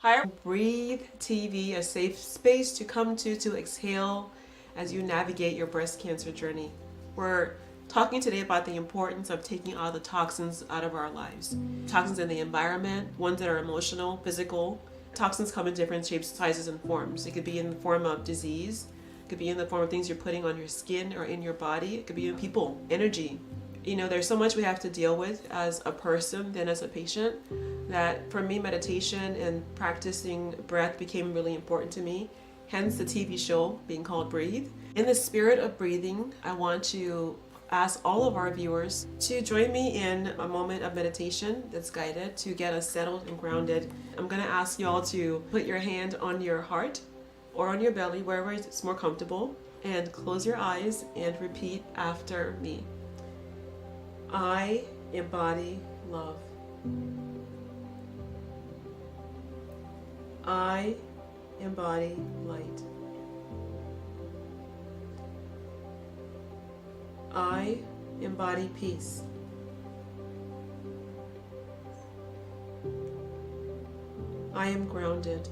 Hire Breathe TV, a safe space to come to exhale as you navigate your breast cancer journey. We're talking today about the importance of taking all the toxins out of our lives. Toxins in the environment, ones that are emotional, physical. Toxins come in different shapes, sizes, and forms. It could be in the form of disease, it could be in the form of things you're putting on your skin or in your body, it could be in people, energy. You know, there's so much we have to deal with as a person than as a patient that for me, meditation and practicing breath became really important to me. Hence the TV show being called Breathe. In the spirit of breathing, I want to ask all of our viewers to join me in a moment of meditation that's guided to get us settled and grounded. I'm going to ask you all to put your hand on your heart or on your belly, wherever it's more comfortable, and close your eyes and repeat after me. I embody love. I embody light. I embody peace. I am grounded.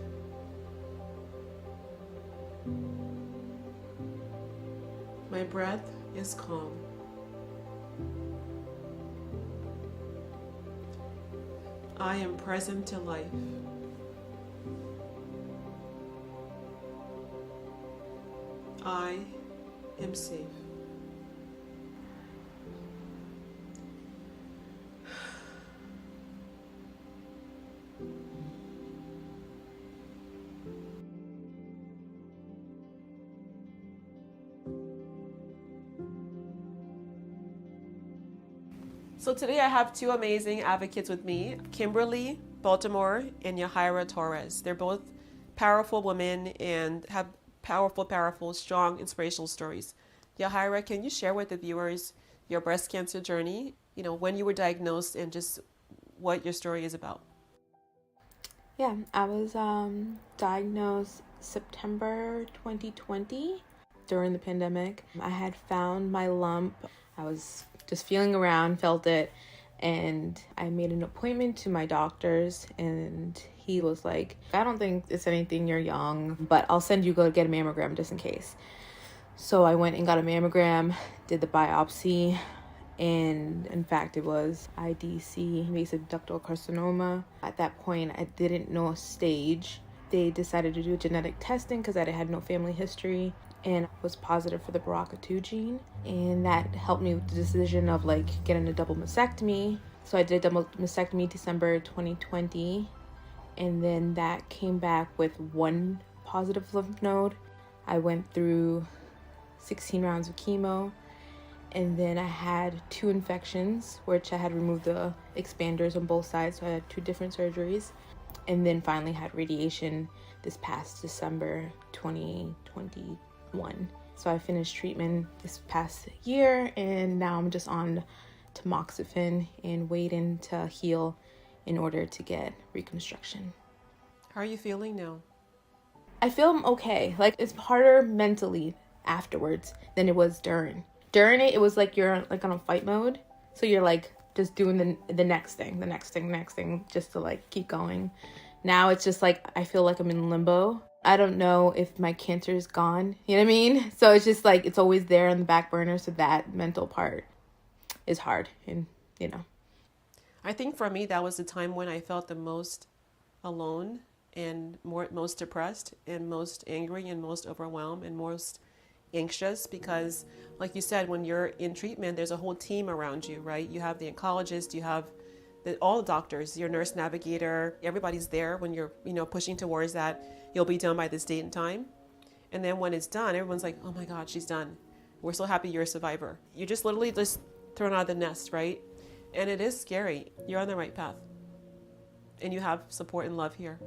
My breath is calm. I am present to life. I am safe. So today I have two amazing advocates with me, Kimberly Baltimore and Yahira Torres. They're both powerful women and have powerful, strong, inspirational stories. Yahira, can you share with the viewers your breast cancer journey, when you were diagnosed and just what your story is about? Yeah, I was diagnosed September 2020 during the pandemic. I had found my lump. I was just feeling around, felt it, and I made an appointment to my doctor's, and he was like, I don't think it's anything, you're young, but I'll send you go get a mammogram just in case. So I went and got a mammogram, did the biopsy, and in fact it was IDC, invasive ductal carcinoma. At that point I didn't know a stage. They decided to do genetic testing because I had no family history and was positive for the BRCA2 gene, and that helped me with the decision of getting a double mastectomy. So I did a double mastectomy December 2020, and then that came back with one positive lymph node. I went through 16 rounds of chemo, and then I had 2 infections, which I had removed the expanders on both sides, so I had 2 different surgeries, and then finally had radiation this past December 2021. So I finished treatment this past year, and now I'm just on tamoxifen and waiting to heal in order to get reconstruction. How are you feeling now? I feel okay. It's harder mentally afterwards than it was during. During it was like you're on a fight mode. So you're just doing the next thing, just to keep going. Now it's just I feel like I'm in limbo. I don't know if my cancer is gone. You know what I mean? So it's just it's always there on the back burner. So that mental part is hard. And, I think for me, that was the time when I felt the most alone and most depressed and most angry and most overwhelmed and most anxious, because like you said, when you're in treatment, there's a whole team around you, right? You have the oncologist, you have all the doctors, your nurse navigator, everybody's there when you're, pushing towards that you'll be done by this date and time. And then when it's done, everyone's like, oh my God, she's done. We're so happy you're a survivor. You're just literally just thrown out of the nest, right? And it is scary. You're on the right path. And you have support and love here.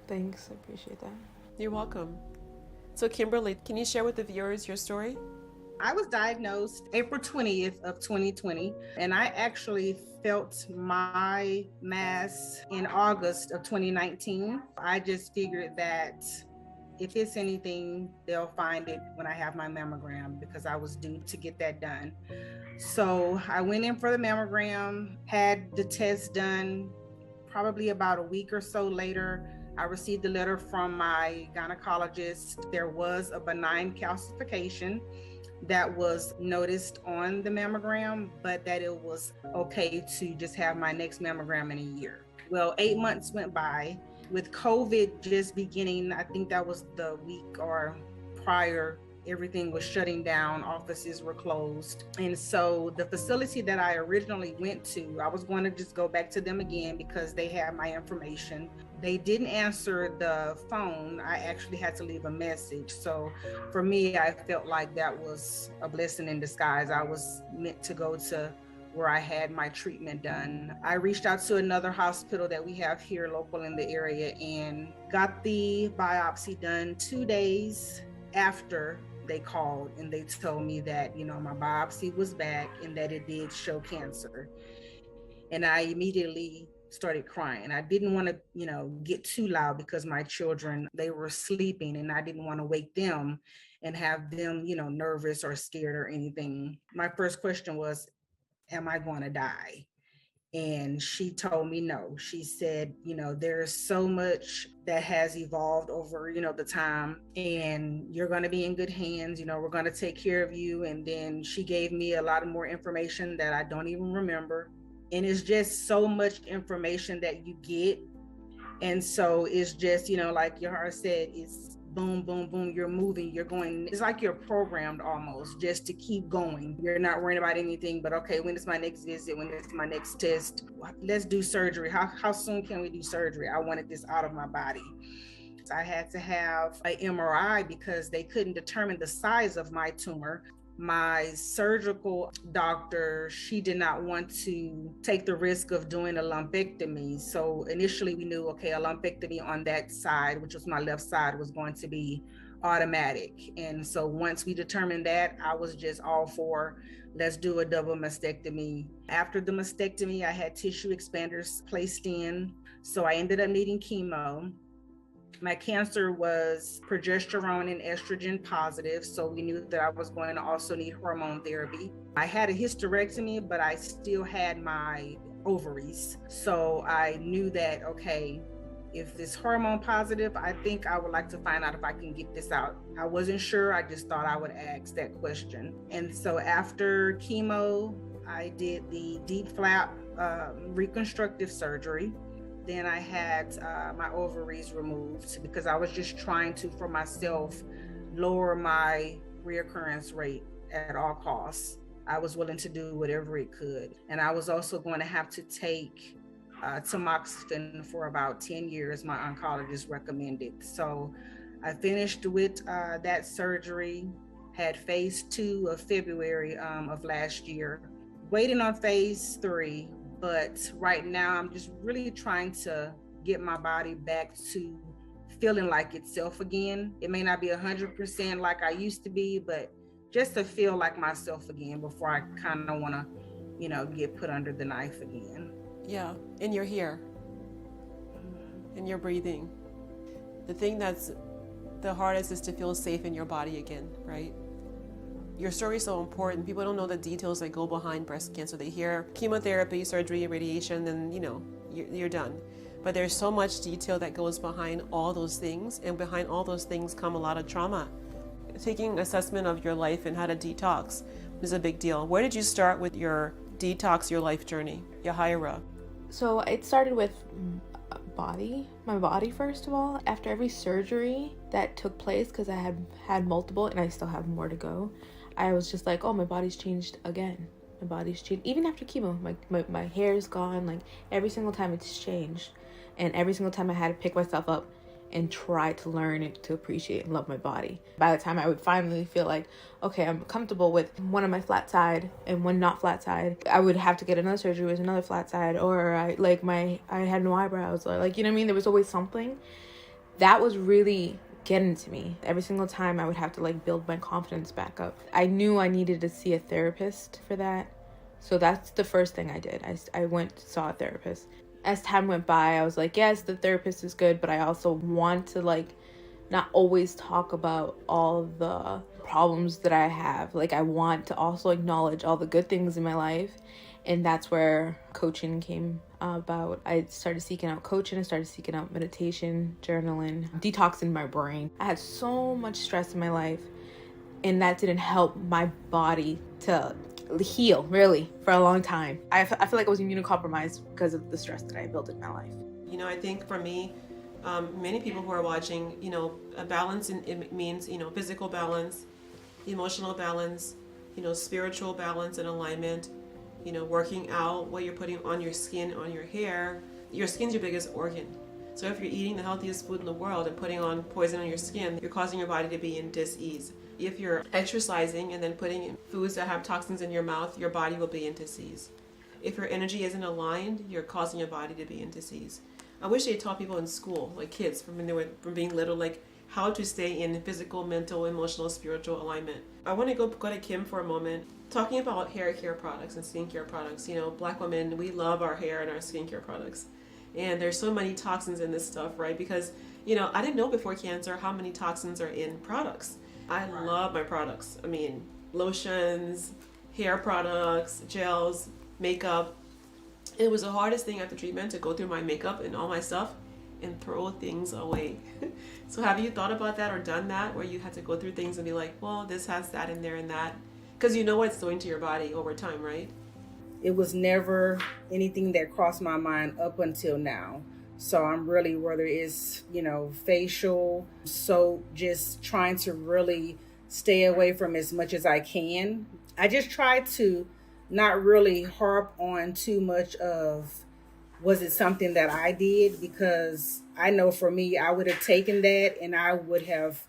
Thanks. I appreciate that. You're welcome. So Kimberly, can you share with the viewers your story? I was diagnosed April 20th of 2020, and I actually felt my mass in August of 2019. I just figured that if it's anything, they'll find it when I have my mammogram, because I was due to get that done. So I went in for the mammogram, had the test done Probably about a week or so later, I received a letter from my gynecologist. There was a benign calcification that was noticed on the mammogram, but that it was okay to just have my next mammogram in a year. Well, 8 months went by. With COVID just beginning, I think that was the week or prior, everything was shutting down, offices were closed. And so the facility that I originally went to, I was going to just go back to them again because they had my information. They didn't answer the phone. I actually had to leave a message. So for me, I felt like that was a blessing in disguise. I was meant to go to where I had my treatment done. I reached out to another hospital that we have here local in the area and got the biopsy done 2 days after they called, and they told me that, my biopsy was back and that it did show cancer. And I immediately started crying. I didn't want to, get too loud because my children, they were sleeping and I didn't want to wake them and have them, nervous or scared or anything. My first question was, am I going to die? And she told me no. She said, there's so much that has evolved over, the time, and you're going to be in good hands. We're going to take care of you. And then she gave me a lot of more information that I don't even remember. And it's just so much information that you get. And so it's just, like Yahira said, it's boom, boom, boom, you're moving, you're going. It's like you're programmed almost just to keep going. You're not worrying about anything but, okay, when is my next visit? When is my next test? Let's do surgery. How soon can we do surgery? I wanted this out of my body. So I had to have an MRI because they couldn't determine the size of my tumor. My surgical doctor, she did not want to take the risk of doing a lumpectomy. So initially we knew, okay, a lumpectomy on that side, which was my left side, was going to be automatic. And so once we determined that, I was just all for, let's do a double mastectomy. After the mastectomy, I had tissue expanders placed in. So I ended up needing chemo. My cancer was progesterone and estrogen positive, so we knew that I was going to also need hormone therapy. I had a hysterectomy, but I still had my ovaries. So I knew that, okay, if it's hormone positive, I think I would like to find out if I can get this out. I wasn't sure, I just thought I would ask that question. And so after chemo, I did the deep flap reconstructive surgery. Then I had my ovaries removed because I was just trying to, for myself, lower my reoccurrence rate at all costs. I was willing to do whatever it could. And I was also going to have to take tamoxifen for about 10 years, my oncologist recommended. So I finished with that surgery, had phase 2 of February of last year, waiting on phase 3. But right now, I'm just really trying to get my body back to feeling like itself again. It may not be 100% like I used to be, but just to feel like myself again before I kind of want to, get put under the knife again. Yeah, and you're here. And you're breathing. The thing that's the hardest is to feel safe in your body again, right? Your story is so important. People don't know the details that go behind breast cancer. They hear chemotherapy, surgery, radiation, and you're done. But there's so much detail that goes behind all those things, and behind all those things come a lot of trauma. Taking assessment of your life and how to detox is a big deal. Where did you start with your detox, your life journey, Yahira? So it started with my body first of all. After every surgery that took place, because I had had multiple and I still have more to go, I was just like, oh, my body's changed again. My body's changed. Even after chemo, my hair's gone. Like every single time it's changed. And every single time I had to pick myself up and try to learn and to appreciate and love my body. By the time I would finally feel like, okay, I'm comfortable with one of my flat side and one not flat side, I would have to get another surgery with another flat side, or I had no eyebrows, or like, you know what I mean? There was always something. That was really getting to me. Every single time I would have to like build my confidence back up. I knew I needed to see a therapist for that. So that's the first thing I did. I went to saw a therapist. As time went by, I was like, yes, the therapist is good, but I also want to like not always talk about all the problems that I have. Like I want to also acknowledge all the good things in my life. And that's where coaching came I started seeking out coaching, I started seeking out meditation, journaling, detoxing my brain. I had so much stress in my life, and that didn't help my body to heal, really, for a long time. I feel like I was immunocompromised because of the stress that I built in my life. I think for me, many people who are watching, a balance, it means, physical balance, emotional balance, spiritual balance and alignment, working out, what you're putting on your skin, on your hair. Your skin's your biggest organ. So if you're eating the healthiest food in the world and putting on poison on your skin, you're causing your body to be in dis-ease. If you're exercising and then putting in foods that have toxins in your mouth, your body will be in dis-ease. If your energy isn't aligned, you're causing your body to be in dis-ease. I wish they taught people in school, like kids, from being little, like how to stay in physical, mental, emotional, spiritual alignment. I want to go to Kim for a moment, talking about hair care products and skincare products. Black women, we love our hair and our skincare products. And there's so many toxins in this stuff, right? Because, I didn't know before cancer how many toxins are in products. I love my products. I mean, lotions, hair products, gels, makeup. It was the hardest thing after treatment to go through my makeup and all my stuff and throw things away. So have you thought about that or done that, where you had to go through things and be like, well, this has that in there and that? Because you know what it's doing to your body over time, right? It was never anything that crossed my mind up until now. So I'm really, whether it's, facial, so just trying to really stay away from as much as I can. I just try to not really harp on too much of, was it something that I did? Because I know for me, I would have taken that and I would have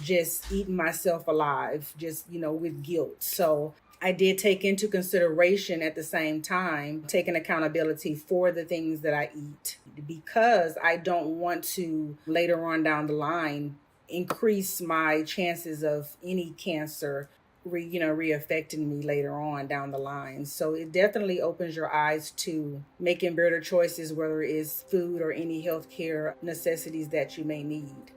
just eaten myself alive, just, with guilt. So I did take into consideration at the same time, taking accountability for the things that I eat, because I don't want to later on down the line increase my chances of any cancer re-affecting me later on down the line. So it definitely opens your eyes to making better choices, whether it's food or any healthcare necessities that you may need.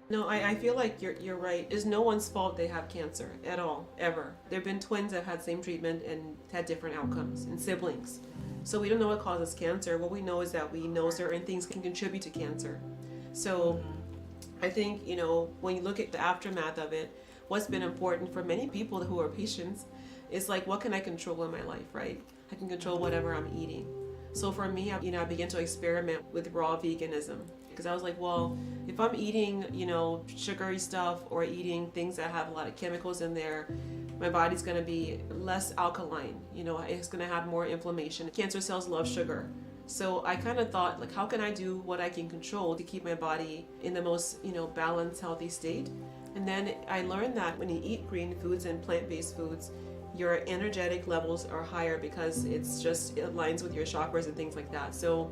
No, I feel like you're right. It's no one's fault they have cancer at all, ever. There have been twins that have had same treatment and had different outcomes, and siblings. So we don't know what causes cancer. What we know is that we know certain things can contribute to cancer. So I think, when you look at the aftermath of it, what's been important for many people who are patients is like, what can I control in my life, right? I can control whatever I'm eating. So for me, I began to experiment with raw veganism, because I was like, well, if I'm eating, sugary stuff or eating things that have a lot of chemicals in there, my body's going to be less alkaline. It's going to have more inflammation. Cancer cells love sugar. So I kind of thought, like, how can I do what I can control to keep my body in the most, balanced, healthy state? And then I learned that when you eat green foods and plant-based foods, your energetic levels are higher, because it aligns with your chakras and things like that. So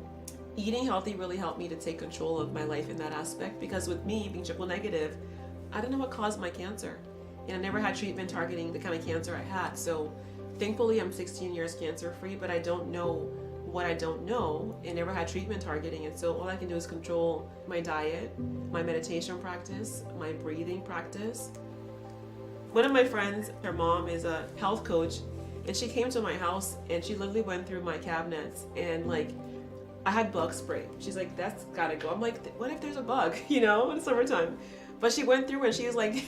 eating healthy really helped me to take control of my life in that aspect, because with me being triple negative, I don't know what caused my cancer. And I never had treatment targeting the kind of cancer I had. So thankfully I'm 16 years cancer free, but I don't know what I don't know, and never had treatment targeting it. So all I can do is control my diet, my meditation practice, my breathing practice. One of my friends, her mom is a health coach, and she came to my house and she literally went through my cabinets, and like, I had bug spray. She's like, that's gotta go. I'm like, what if there's a bug, in the summertime? But she went through and she was like,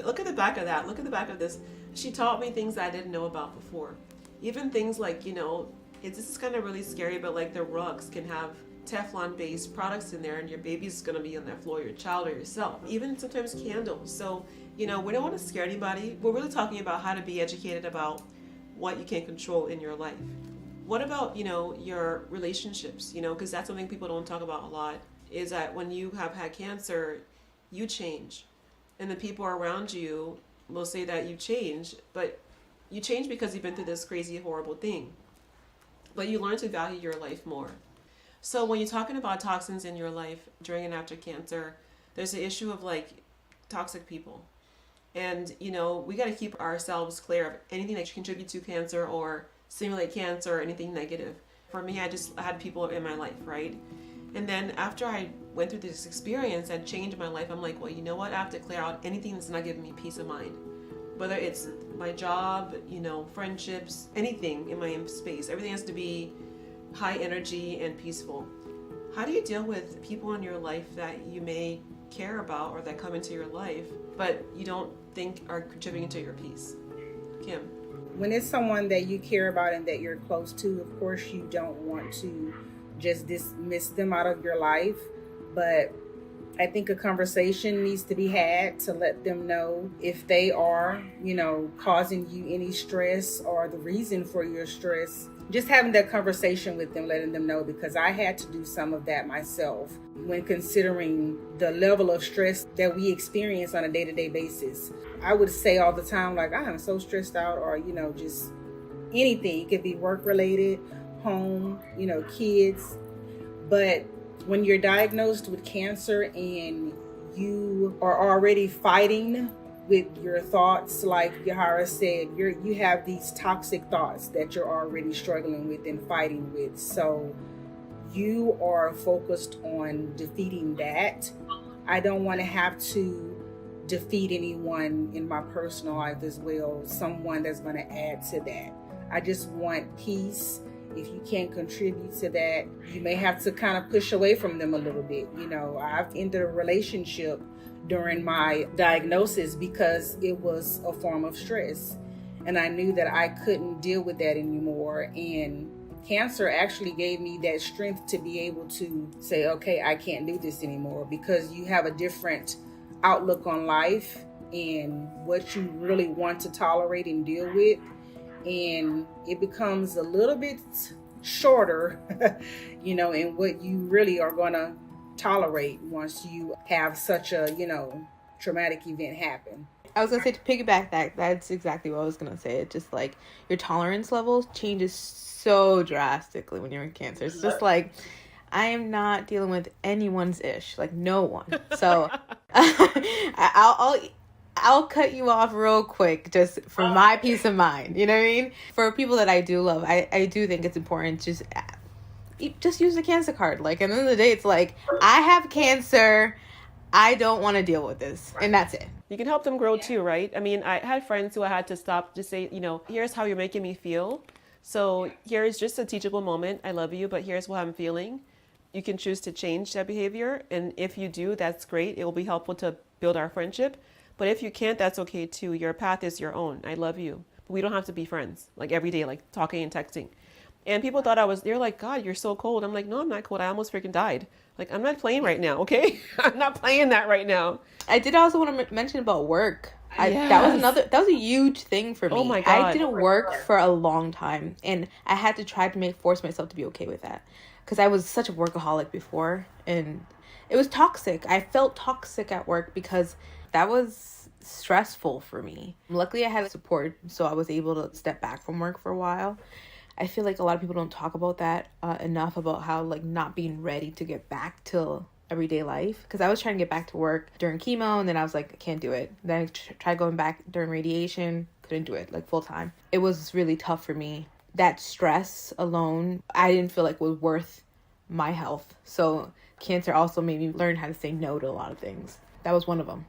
look at the back of that, look at the back of this. She taught me things that I didn't know about before. Even things like, this is kind of really scary, but like the rugs can have Teflon-based products in there, and your baby's gonna be on that floor, your child or yourself. Even sometimes candles. So, we don't want to scare anybody. We're really talking about how to be educated about what you can control in your life. What about, your relationships, because that's something people don't talk about a lot, is that when you have had cancer, you change. And the people around you will say that you change, but you change because you've been through this crazy, horrible thing. But you learn to value your life more. So when you're talking about toxins in your life during and after cancer, there's the issue of like toxic people. And, we got to keep ourselves clear of anything that contribute to cancer or simulate cancer or anything negative. For me, I had people in my life, right? And then after I went through this experience and changed my life, I'm like, well, you know what? I have to clear out anything that's not giving me peace of mind. Whether it's my job, friendships, anything in my space, everything has to be high energy and peaceful. How do you deal with people in your life that you may care about or that come into your life, but you don't think are contributing to your peace? Kim. When it's someone that you care about and that you're close to, of course you don't want to just dismiss them out of your life, but I think a conversation needs to be had to let them know if they are, causing you any stress or the reason for your stress. Just having that conversation with them, letting them know, because I had to do some of that myself when considering the level of stress that we experience on a day-to-day basis. I would say all the time, like, I am so stressed out, or, just anything. It could be work-related, home, kids. But when you're diagnosed with cancer and you are already fighting with your thoughts, like Yahira said, you have these toxic thoughts that you're already struggling with and fighting with. So you are focused on defeating that. I don't want to have to defeat anyone in my personal life as well, someone that's going to add to that. I just want peace. If you can't contribute to that, you may have to kind of push away from them a little bit. I've ended a relationship during my diagnosis because it was a form of stress. And I knew that I couldn't deal with that anymore. And cancer actually gave me that strength to be able to say, okay, I can't do this anymore, because you have a different outlook on life and what you really want to tolerate and deal with. And it becomes a little bit shorter, in what you really are going to tolerate once you have such a, traumatic event happen. I was going to say, to piggyback that's exactly what I was going to say. It's just like your tolerance level changes so drastically when you're in cancer. It's just like, I am not dealing with anyone's ish, like no one. So I'll cut you off real quick just for my peace of mind. You know what I mean? For people that I do love, I do think it's important to just use the cancer card. Like, at the end of the day, it's like, I have cancer. I don't want to deal with this. And that's it. You can help them grow too, right? I mean, I had friends who I had to stop, just say, here's how you're making me feel. So here's just a teachable moment. I love you, but here's what I'm feeling. You can choose to change that behavior. And if you do, that's great. It will be helpful to build our friendship. But if you can't, that's okay too. Your path is your own. I love you. But we don't have to be friends, like every day, like talking and texting. And people thought they're like, God, you're so cold. I'm like, no, I'm not cold. I almost freaking died. Like, I'm not playing right now, okay? I'm not playing that right now. I did also want to mention about work. Yes. That was a huge thing for me. Oh my God. I didn't work for a long time, and I had to try to force myself to be okay with that, because I was such a workaholic before, and it was toxic. I felt toxic at work because that was stressful for me. Luckily, I had support, so I was able to step back from work for a while. I feel like a lot of people don't talk about that enough, about how, like, not being ready to get back to everyday life. Because I was trying to get back to work during chemo, and then I was like, I can't do it. Then I tried going back during radiation, couldn't do it, like, full time. It was really tough for me. That stress alone, I didn't feel like was worth my health. So cancer also made me learn how to say no to a lot of things. That was one of them.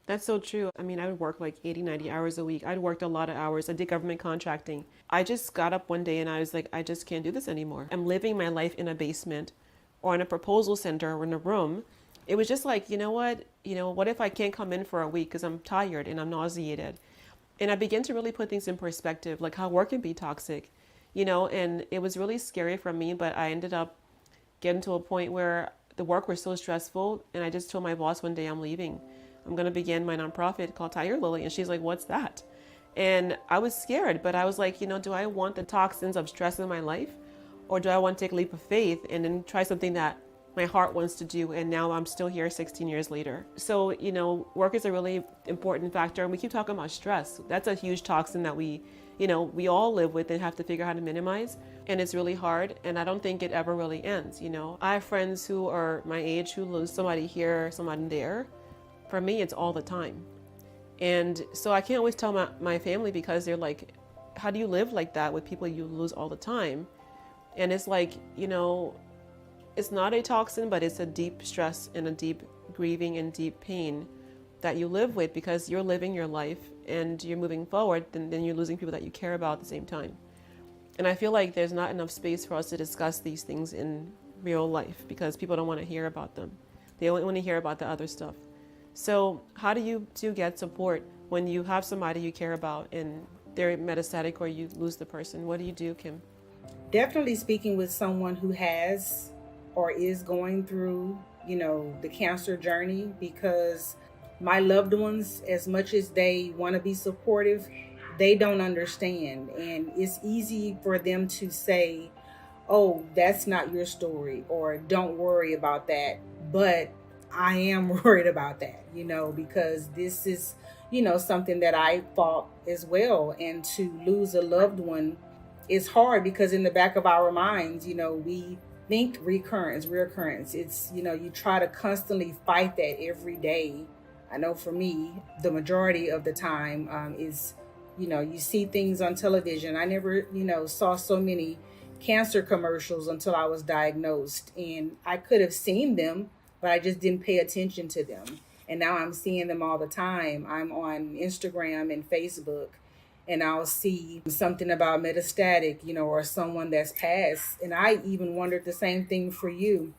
That's so true. I mean, I would work like 80, 90 hours a week. I'd worked a lot of hours. I did government contracting. I just got up one day and I was like, I just can't do this anymore. I'm living my life in a basement or in a proposal center or in a room. It was just like, what if I can't come in for a week because I'm tired and I'm nauseated? And I began to really put things in perspective, like how work can be toxic, and it was really scary for me, but I ended up getting to a point where the work was so stressful. And I just told my boss one day, I'm leaving. I'm going to begin my nonprofit called Tiger Lily. And she's like, what's that? And I was scared, but I was like, do I want the toxins of stress in my life? Or do I want to take a leap of faith and then try something that my heart wants to do? And now I'm still here 16 years later. So, work is a really important factor. And we keep talking about stress. That's a huge toxin that we all live with and have to figure out how to minimize. And it's really hard. And I don't think it ever really ends. I have friends who are my age who lose somebody here, somebody there. For me, it's all the time. And so I can't always tell my family, because they're like, how do you live like that with people you lose all the time? And it's like, it's not a toxin, but it's a deep stress and a deep grieving and deep pain that you live with, because you're living your life and you're moving forward, and then you're losing people that you care about at the same time. And I feel like there's not enough space for us to discuss these things in real life because people don't want to hear about them. They only want to hear about the other stuff. So how do you get support when you have somebody you care about and they're metastatic or you lose the person? What do you do, Kim? Definitely speaking with someone who has or is going through, the cancer journey, because my loved ones, as much as they want to be supportive, they don't understand. And it's easy for them to say, oh, that's not your story, or don't worry about that. But I am worried about that, because this is, something that I fought as well. And to lose a loved one is hard because in the back of our minds, we think reoccurrence. It's, you try to constantly fight that every day. I know for me, the majority of the time is, you see things on television. I never, saw so many cancer commercials until I was diagnosed, and I could have seen them, but I just didn't pay attention to them. And now I'm seeing them all the time. I'm on Instagram and Facebook, and I'll see something about metastatic, or someone that's passed. And I even wondered the same thing for you,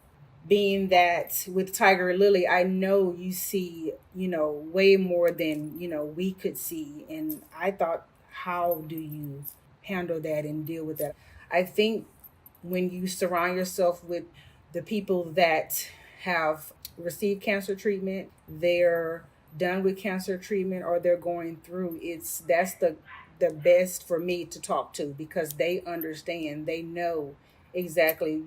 being that with Tiger Lily, I know you see, way more than, we could see. And I thought, how do you handle that and deal with that? I think when you surround yourself with the people that have received cancer treatment, they're done with cancer treatment, or they're going through, that's the best for me to talk to, because they understand, they know exactly,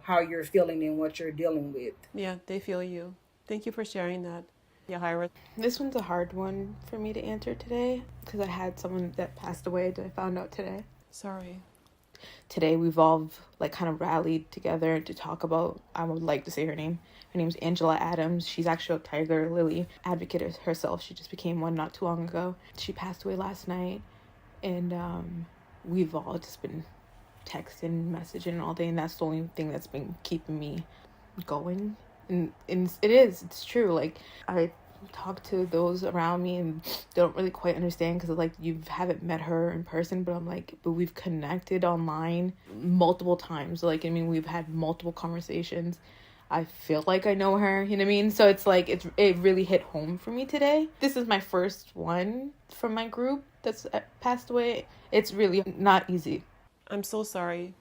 how you're feeling and what you're dealing with. Yeah, they feel you. Thank you for sharing that, Yahira. This one's a hard one for me to answer today because I had someone that passed away that I found out today. Sorry. Today we've all kind of rallied together to talk about, I would like to say her name. Her name's Angela Adams. She's actually a Tiger Lily advocate herself. She just became one not too long ago. She passed away last night, and we've all just been texting, messaging all day, and that's the only thing that's been keeping me going. And it's true. I talk to those around me and they don't really quite understand because you haven't met her in person, but I'm but we've connected online multiple times. We've had multiple conversations. I feel like I know her, you know what I mean? So it really hit home for me today. This is my first one from my group that's passed away. It's really not easy. I'm so sorry.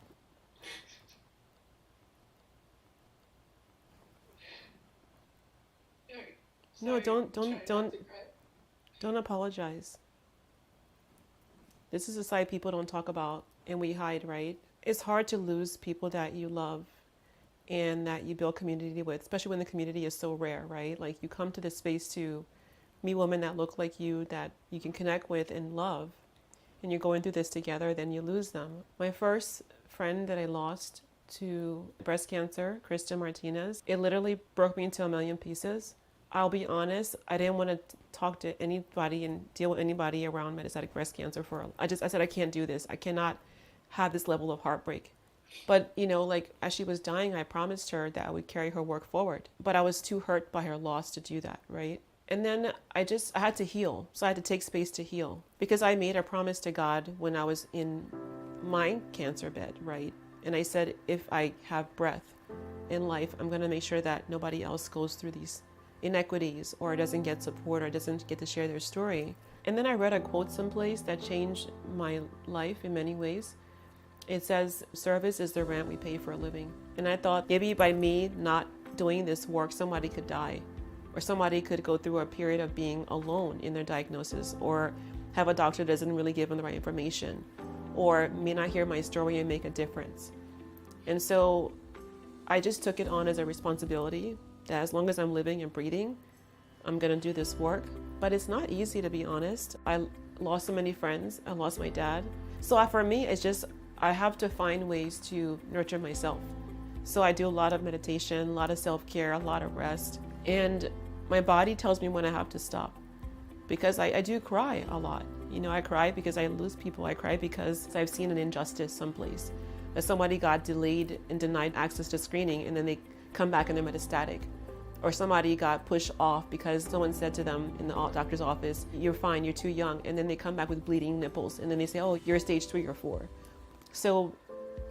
No, don't apologize. This is a side people don't talk about and we hide, right? It's hard to lose people that you love and that you build community with, especially when the community is so rare, right? You come to this space to meet women that look like you, that you can connect with and love, and you're going through this together, then you lose them. My first friend that I lost to breast cancer, Krista Martinez, it literally broke me into a million pieces. I'll be honest, I didn't want to talk to anybody and deal with anybody around metastatic breast cancer I said, I can't do this. I cannot have this level of heartbreak. But, as she was dying, I promised her that I would carry her work forward. But I was too hurt by her loss to do that, right? And then I had to heal. So I had to take space to heal. Because I made a promise to God when I was in my cancer bed, right? And I said, if I have breath in life, I'm going to make sure that nobody else goes through these inequities or doesn't get support or doesn't get to share their story. And then I read a quote someplace that changed my life in many ways. It says, service is the rent we pay for a living. And I thought maybe by me not doing this work, somebody could die, or somebody could go through a period of being alone in their diagnosis, or have a doctor that doesn't really give them the right information, or may not hear my story and make a difference. And so I just took it on as a responsibility that as long as I'm living and breathing, I'm going to do this work. But it's not easy, to be honest. I lost so many friends. I lost my dad. So for me, it's just, I have to find ways to nurture myself. So I do a lot of meditation, a lot of self-care, a lot of rest. And my body tells me when I have to stop. Because I do cry a lot. I cry because I lose people. I cry because I've seen an injustice someplace. That somebody got delayed and denied access to screening, and then they come back and they're metastatic. Or somebody got pushed off because someone said to them in the doctor's office, you're fine, you're too young. And then they come back with bleeding nipples. And then they say, oh, you're stage 3 or 4. So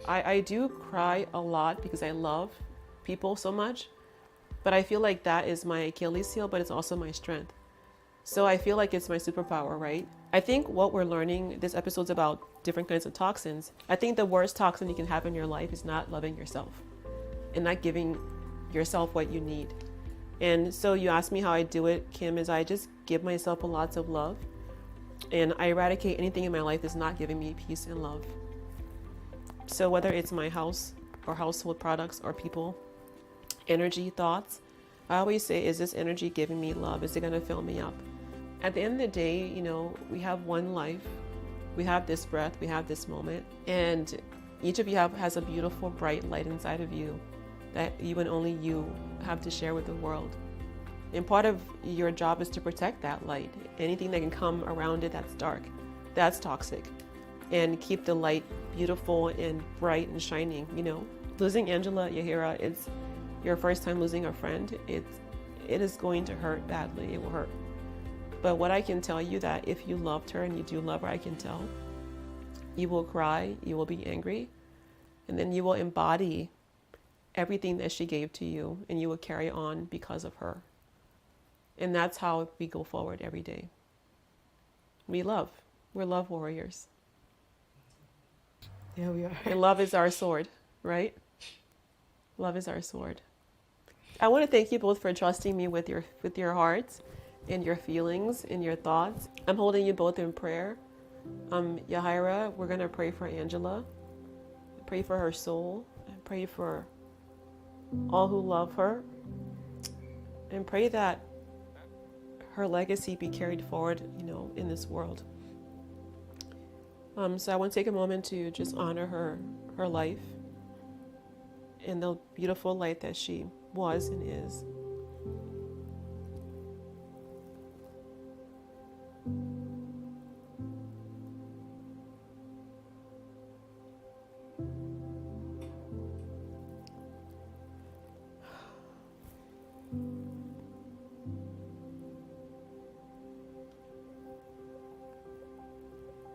I do cry a lot because I love people so much, but I feel like that is my Achilles heel, but it's also my strength. So I feel like it's my superpower, right? I think what we're learning, this episode's about different kinds of toxins. I think the worst toxin you can have in your life is not loving yourself and not giving yourself what you need. And so you asked me how I do it, Kim, is I just give myself a lots of love, and I eradicate anything in my life that's not giving me peace and love. So whether it's my house or household products or people, energy, thoughts, I always say, is this energy giving me love? Is it going to fill me up? At the end of the day, we have one life. We have this breath. We have this moment. And each of you has a beautiful, bright light inside of you that you and only you have to share with the world. And part of your job is to protect that light. Anything that can come around it that's dark, that's toxic. And keep the light beautiful and bright and shining. Losing Angela, Yahira, it's your first time losing a friend. It is going to hurt badly. It will hurt. But what I can tell you, that if you loved her, and you do love her, I can tell, you will cry, you will be angry, and then you will embody everything that she gave to you, and you will carry on because of her. And that's how we go forward every day. We're love warriors. Yeah, we are. And love is our sword, right? Love is our sword. I want to thank you both for trusting me with your hearts and your feelings and your thoughts. I'm holding you both in prayer. Yahira, we're going to pray for Angela. Pray for her soul. And pray for all who love her. And pray that her legacy be carried forward, in this world. So I want to take a moment to just honor her life and the beautiful light that she was and is.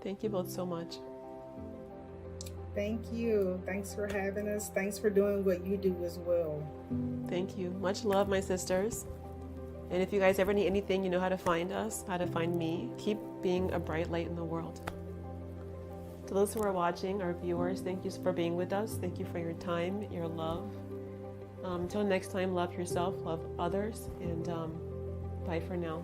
Thank you both so much. Thank you. Thanks for having us. Thanks for doing what you do as well. Thank you. Much love, my sisters. And if you guys ever need anything, you know how to find us, how to find me. Keep being a bright light in the world. To those who are watching, our viewers, thank you for being with us. Thank you for your time, your love. Until next time, love yourself, love others, and bye for now.